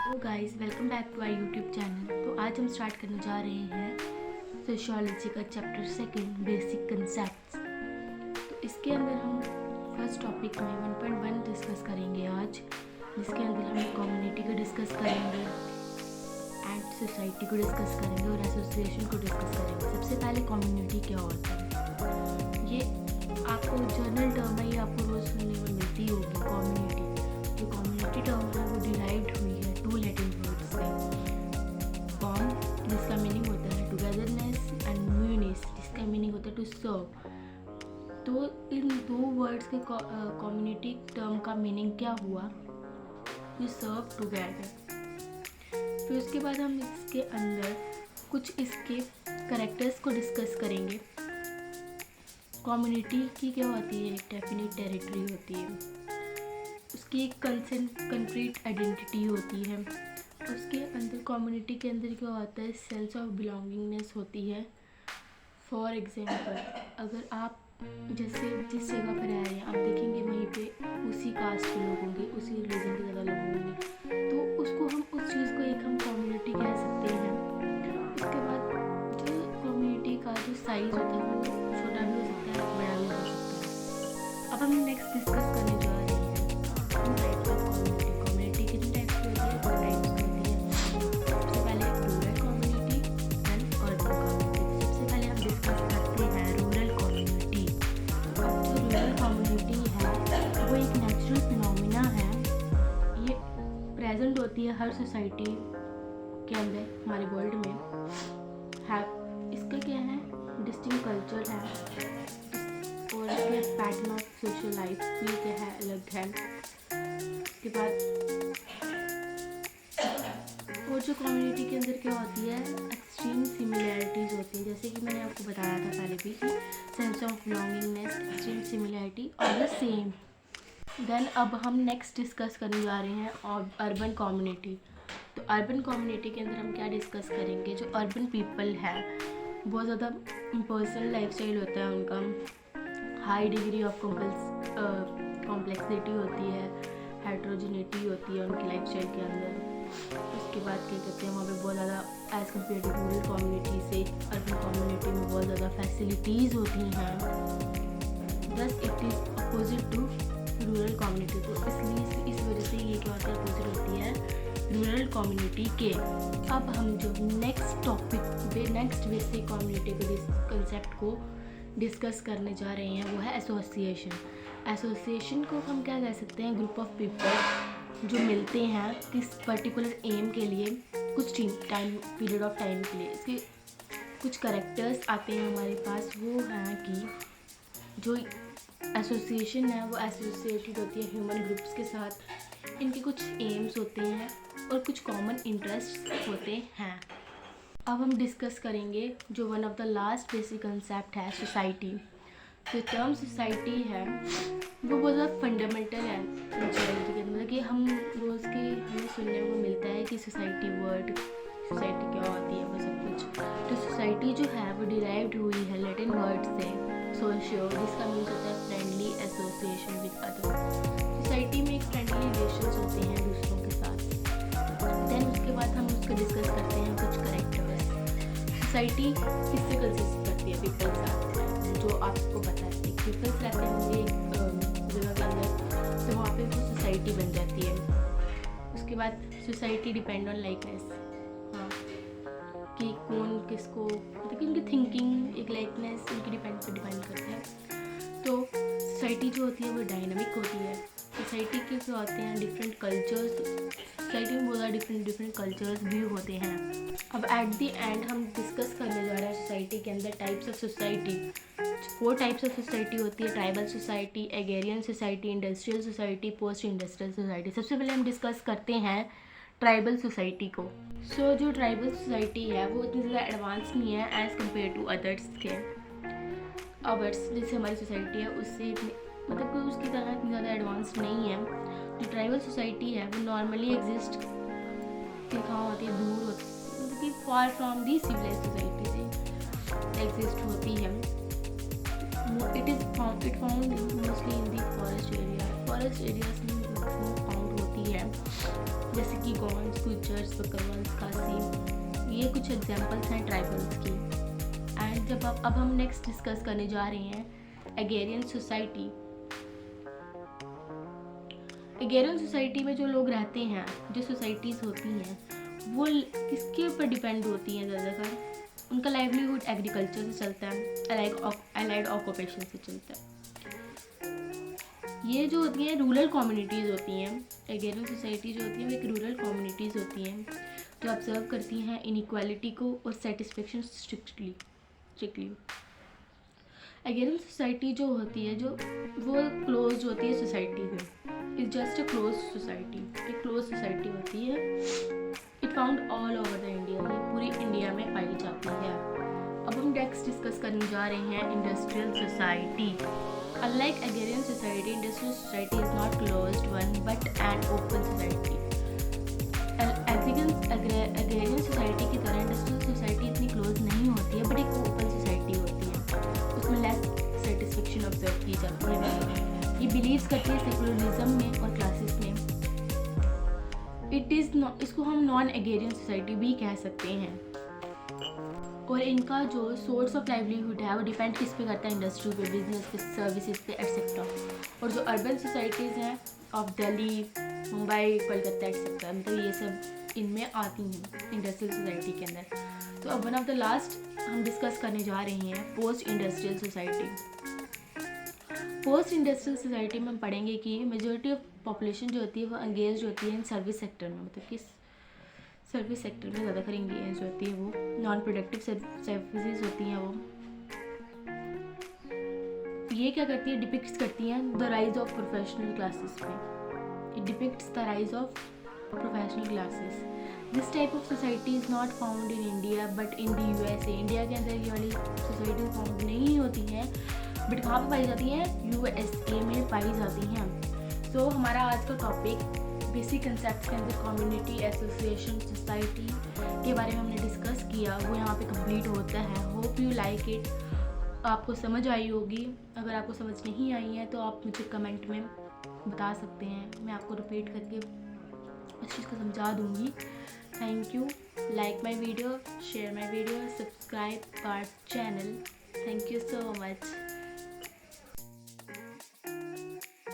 Hello guys, welcome back to our YouTube channel. तो आज हम स्टार्ट करने जा रहे हैं सोशियोलॉजी का चैप्टर सेकंड, बेसिक कंसेप्ट्स। तो इसके अंदर हम फर्स्ट टॉपिक में 1.1 डिस्कस करेंगे आज, जिसके अंदर हम कम्युनिटी को डिस्कस करेंगे एंड सोसाइटी को डिस्कस करेंगे और एसोसिएशन को डिस्कस करेंगे। सबसे पहले कम्युनिटी क्या होता है, ये आपको जर्नल टर्म है, ये आपको रोज़ सुनने में मिलती होगी। कम्युनिटी, जो कम्युनिटी टर्म है वो डिराइव्ड हुई है टू लैटिन वर्ड्स से। कॉम, जिसका मीनिंग होता है टुगेदरनेस, एंड म्यूनिस, जिसका मीनिंग होता है टू सर्व। तो इन दो वर्ड्स के कम्युनिटी टर्म का मीनिंग क्या हुआ, टू सर्व टुगेदर। फिर उसके बाद हम इसके अंदर कुछ इसके कैरेक्टर्स को डिस्कस करेंगे। कम्युनिटी की क्या होती है, एक डेफिनेट टेरिटरी होती है, उसकी एक कंक्रीट आइडेंटिटी होती है। उसके अंदर कम्युनिटी के अंदर क्या होता है, सेंस ऑफ बिलोंगिंगनेस होती है। फॉर एग्जांपल, अगर आप जैसे जिस जगह पर रह रहे हैं, आप देखेंगे वहीं पे उसी कास्ट के लोग होंगे, उसी रिलीजन के ज़्यादा लोग होंगे, तो उसको हम उस चीज़ को एक हम कम्युनिटी कह सकते हैं। उसके बाद जो कम्युनिटी का जो साइज़ होता है वो छोटा भी हो सकता है, बड़ा भी हो सकता है। अब हम नेक्स्ट डिस्कस करने जा रहे हैं two types of community. Community कितने टाइप्स की होती है, दो टाइप्स की होती है। सबसे पहले rural community and urban community. सबसे पहले हम डिस्कस करते हैं रूरल कम्युनिटी। अब जो रूरल कम्युनिटी है वो एक नेचुरल फिनोमिना है, ये प्रेजेंट होती है हर सोसाइटी के अंदर हमारे वर्ल्ड में है। इसका क्या है, डिस्टिंक्ट कल्चर है और इसके पैटर्न ऑफ सोशल लाइफ भी क्या है, अलग है। उसके बाद और जो कम्युनिटी के अंदर क्या होती है, एक्सट्रीम सिमिलैरिटीज़ होती हैं, जैसे कि मैंने आपको बताया था पहले भी कि sense of belongingness, extreme similarity और द सेम। देन अब हम नेक्स्ट डिस्कस करने जा रहे हैं अर्बन कम्युनिटी। तो अर्बन कम्युनिटी के अंदर हम क्या डिस्कस करेंगे, जो अर्बन पीपल है बहुत ज़्यादा पर्सनल लाइफस्टाइल होता है उनका, हाई डिग्री ऑफ कॉम्प्लेक्सिटी होती है, हेट्रोजिनिटी होती है उनकी लाइफस्टाइल के अंदर। उसके बाद क्या कहते हैं, वहाँ पे बहुत ज़्यादा as compare to rural community से अर्बन कम्युनिटी में बहुत ज़्यादा फैसिलिटीज़ होती हैं। This it is opposite to rural community. तो इसलिए इस वजह से ये क्या होता है, अपोजिट होती है रूरल कम्युनिटी के। अब हम जो next topic next basic community के कंसेप्ट को डिस्कस करने जा रहे हैं, वो है एसोसिएशन। एसोसिएशन को हम क्या कह सकते हैं, ग्रुप ऑफ पीपल जो मिलते हैं किस पर्टिकुलर एम के लिए, कुछ टाइम पीरियड ऑफ टाइम के लिए। इसके कुछ कैरेक्टर्स आते हैं हमारे पास, वो हैं कि जो एसोसिएशन है वो एसोसिएटेड होती है ह्यूमन ग्रुप्स के साथ। इनके कुछ एम्स होते हैं और कुछ कॉमन इंटरेस्ट होते हैं। अब हम डिस्कस करेंगे जो one of the last basic concept है, सोसाइटी। जो टर्म सोसाइटी है वो बहुत ज़्यादा फंडामेंटल है सोसाइटी के, मतलब कि हम रोज़ के हमें सुनने को मिलता है कि सोसाइटी वर्ड, सोसाइटी क्या होती है, वो सब कुछ। तो सोसाइटी जो है वो डिराइव्ड हुई है लैटिन वर्ड से सोशियो, जिसका मीन्स होता है friendly association with others. Society में एक फ्रेंडली रिलेशंस होते हैं दूसरों के साथ। देन उसके बाद हम उसको डिस्कस करते हैं कुछ कैरेक्टर्स। सोसाइटी किससे कंसिस्ट करती है, पीपल के साथ, जो आपको पता है एक पीपल्स रहते होंगे एक जगह के अंदर, तो वहाँ पे वो सोसाइटी बन जाती है। उसके बाद सोसाइटी डिपेंड ऑन लाइकनेस, हाँ, कि कौन किसको, मतलब कि उनकी थिंकिंग एक लाइकनेस उनकी डिपेंड करते हैं। तो सोसाइटी जो होती है वो डायनामिक होती है। सोसाइटी के जो होते हैं डिफरेंट कल्चर्स, सोसाइटी में बहुत ज़्यादा डिफरेंट कल्चर्स भी होते हैं। अब एट द एंड हम डिस्कस करने जा रहे हैं सोसाइटी के अंदर types of society. 4 types of society होती है, tribal society, agrarian society, industrial society, post industrial society. सबसे पहले हम डिस्कस करते हैं ट्राइबल सोसाइटी को। सो जो ट्राइबल सोसाइटी है वो इतनी ज़्यादा एडवांस नहीं है एज़ कम्पेयर टू अदर्स के। अवर्स जैसे हमारी सोसाइटी है उससे मतलब कि उसकी तरह इतनी ज़्यादा एडवांस नहीं है। जो ट्राइबल सोसाइटी है वो नॉर्मली एग्जिस्ट कहाँ होती है, दूर होती है, मतलब कि far from the civilized society से एग्जिस्ट होती है। It found mostly in the forest areas में मैक्सिमम फाउंड होती है। जैसे कि गॉन्स, गुज्जर्स, बकरवाल्स, खासी, ये कुछ एग्जांपल्स हैं ट्राइबल्स की। एंड जब अब हम नेक्स्ट डिस्कस करने जा रहे हैं एगेरियन सोसाइटी। एगेरियन सोसाइटी में जो लोग रहते हैं, जो सोसाइटीज़ होती हैं, वो किसके ऊपर डिपेंड होती हैं ज़्यादातर? उनका लाइवलीहुड एग्रीकल्चर से चलता है, अलाइड ऑक्यूपेशन से चलता है। ये जो होती हैं रूरल कम्युनिटीज़ होती हैं, एगेरियन सोसाइटी जो होती है वो एक रूरल कम्युनिटीज़ होती हैं जो ऑब्जर्व करती हैं इनइक्वालिटी को और सेटिस्फेक्शन स्ट्रिक्टली। एगेरियन सोसाइटी जो होती है, जो वो क्लोज होती है सोसाइटी में, is just a close society, एक क्लोज सोसाइटी होती है। It found all over the India, ये पूरी इंडिया में पाई जाती है। अब हम नेक्स्ट डिस्कस करने जा रहे हैं industrial society. Unlike agrarian society, industrial society is not closed one but an open society. agrarian society की तरह इंडस्ट्रियल सोसाइटी इतनी क्लोज नहीं होती है, बट एक ओपन सोसाइटी होती है। उसमें लेस सेटिस्फेक्शन ऑब्जर्व की जाती है। ये बिलीव्स करती है सेकुलरिज्म में और क्लासेस में। इसको हम नॉन एग्रेरियन सोसाइटी भी कह सकते हैं। और इनका जो सोर्स ऑफ लाइवलीहुड है वो डिपेंड किस पे करता है? इंडस्ट्री पे, बिजनेस पे, सर्विसेज पे, एटसेट्रा। और जो अर्बन सोसाइटीज़ हैं ऑफ दिल्ली, मुंबई, कोलकाता एटसेट्रा, मतलब ये सब इनमें आती हैं इंडस्ट्रियल सोसाइटी के अंदर। तो अब वन ऑफ द लास्ट हम डिस्कस करने जा रहे हैं post industrial society. Post industrial society में हम पढ़ेंगे कि मेजॉरिटी ऑफ पॉपुलेशन जो होती है वो एंगेज होती है इन सर्विस सेक्टर में, मतलब किस सर्विस सेक्टर में ज़्यादातर एंगेज होती है। वो नॉन प्रोडक्टिव सर्विसेज होती हैं। वो ये क्या करती है? डिपिक्ट्स करती हैं the rise of professional classes पे। It depicts the rise of professional classes. This type of society is not found in India but in the USA. India के अंदर ये वाली सोसाइटी फाउंड नहीं होती हैं, बट कहाँ पर पाई जाती हैं? यूएसए में पाई जाती हैं। सो हमारा आज का टॉपिक बेसिक कंसेप्ट के अंदर कम्युनिटी, एसोसिएशन, सोसाइटी के बारे में हमने डिस्कस किया, वो यहाँ पे कंप्लीट होता है। Hope you like it. आपको समझ आई होगी। अगर आपको समझ नहीं आई है तो आप मुझे कमेंट में बता सकते हैं, मैं आपको रिपीट करके उस चीज़ को समझा दूँगी। Thank you. Like my video, share my video, subscribe our channel. Thank you so much.